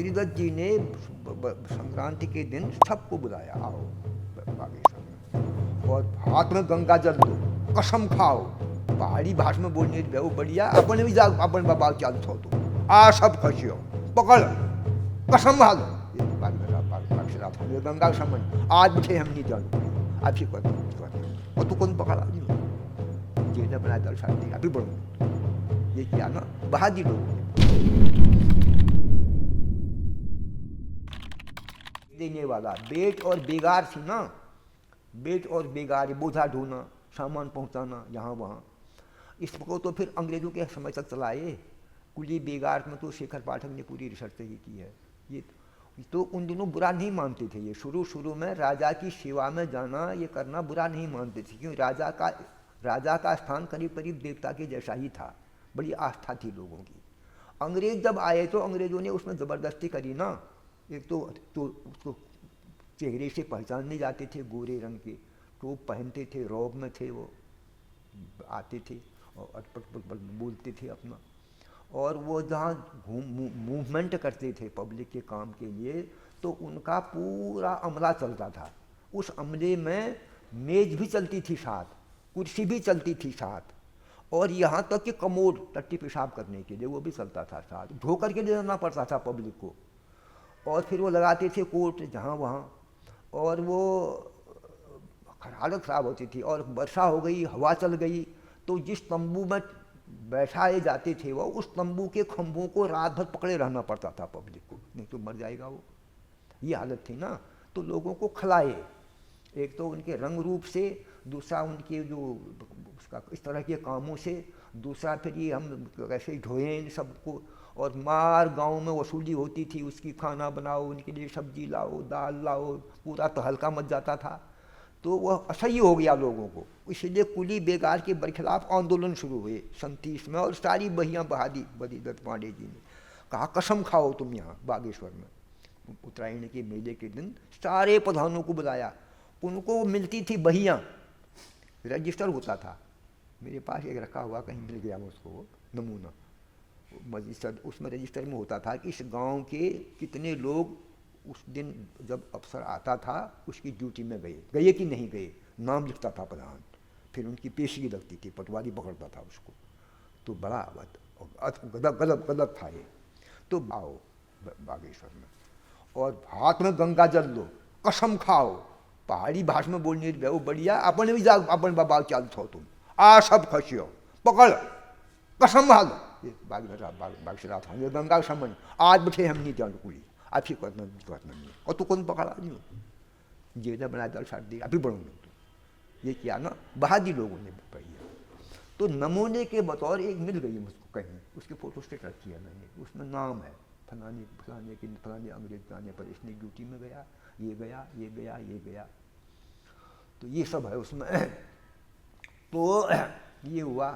बद्री दत्त जी ने संक्रांति के दिन सबको बुलाया, आओ बागेश्वर में, और हाथ में गंगा जल लो, कसम खाओ, पहाड़ी भाषा में बोलने वो बढ़िया, अपन भी जाग अपन बाबा चालू थो तो आ सब खसियो पकड़ कसम भालो, ये गंगा समझ आज मुझे हम नहीं जानते आप ही करते और तू कौन पकड़ा नहीं जेने बनाया दल शादी अभी बढ़ो, ये किया ना बहादी लोग देने वाला बेट और बेगार थी ना, बेट और बेगार बोझा ढोना, सामान पहुंचाना यहाँ वहाँ, इसको तो फिर अंग्रेजों के समय तक चलाए। कुली बेगार में तो शेखर पाठक ने पूरी रिसर्च ही की है। ये तो उन दिनों बुरा नहीं मानते थे, ये शुरू में राजा की सेवा में जाना ये करना बुरा नहीं मानते थे, क्योंकि राजा का स्थान करीब करीब देवता के जैसा ही था, बड़ी आस्था थी लोगों की। अंग्रेज जब आए तो अंग्रेजों ने उसमें ज़बरदस्ती करी ना, एक तो उसको चेहरे से पहचानने जाते थे, गोरे रंग के टोप पहनते थे, रौब में थे, वो आते थे और अटपट बोलते थे अपना, और वो जहाँ मूवमेंट करते थे पब्लिक के काम के लिए, तो उनका पूरा अमला चलता था। उस अमले में मेज भी चलती थी साथ, कुर्सी भी चलती थी साथ, और यहाँ तक कि कमोड टट्टी पेशाब करने के लिए वो भी चलता था साथ, धो करके ले जाना पड़ता था पब्लिक को। और फिर वो लगाते थे कोट जहाँ वहाँ, और वो हालत ख़राब होती थी। और वर्षा हो गई, हवा चल गई, तो जिस तंबू में बैठाए जाते थे वो, उस तंबू के खंभों को रात भर पकड़े रहना पड़ता था पब्लिक को, नहीं तो मर जाएगा वो, ये हालत थी ना। तो लोगों को खिलाए, एक तो उनके रंग रूप से, दूसरा उनके जो उसका इस तरह के कामों से, दूसरा फिर ये हम कैसे ढोए इन सबको, और मार गांव में वसूली होती थी उसकी, खाना बनाओ उनके लिए, सब्जी लाओ, दाल लाओ, पूरा तहलका मच जाता था। तो वह असह्य हो गया लोगों को, इसलिए कुली बेगार के बरखिलाफ आंदोलन शुरू हुए 37 में, और सारी बहियाँ बहादी बद्री दत्त पांडे जी ने कहा कसम खाओ तुम यहाँ बागेश्वर में। उत्तरायण के मेले के दिन सारे प्रधानों को बुलाया, उनको मिलती थी बहियाँ, रजिस्टर होता था, मेरे पास एक रखा हुआ, कहीं मिल गया मुझको नमूना रजिस्टर, उसमें रजिस्टर में होता था कि इस गांव के कितने लोग उस दिन जब अफसर आता था उसकी ड्यूटी में गए कि नहीं गए, नाम लिखता था प्रधान, फिर उनकी पेशी लगती थी, पटवारी पकड़ता था उसको। तो बड़ा गलत था ये। तो आओ बागेश्वर में, और हाथ में गंगा जल लो, कसम खाओ, पहाड़ी भाषा में बोलने वो बढ़िया, अपन भी जाग अपन बाबा चालू थो तुम आ सब खसियो पकड़ कसम भालो, ये बागेश्वर था, ये गंगा समझ आज बैठे हम नहीं जान कुली आप ही करना नहीं, और तू कौन पकड़ा नहीं हो, जेने बनाया दल शादी अभी बढ़ो तो, ये किया ना बहादी लोगों ने भैया। तो नमूने के बतौर एक मिल गई मुझको कहीं, उसकी फोटो स्टेट रखी है मैंने, उसमें नाम है फलाने फलाने के फलाने अंग्रेज जाने पर इसने ड्यूटी में गया, ये गया ये गया ये गया, तो ये सब है उसमें। तो ये हुआ।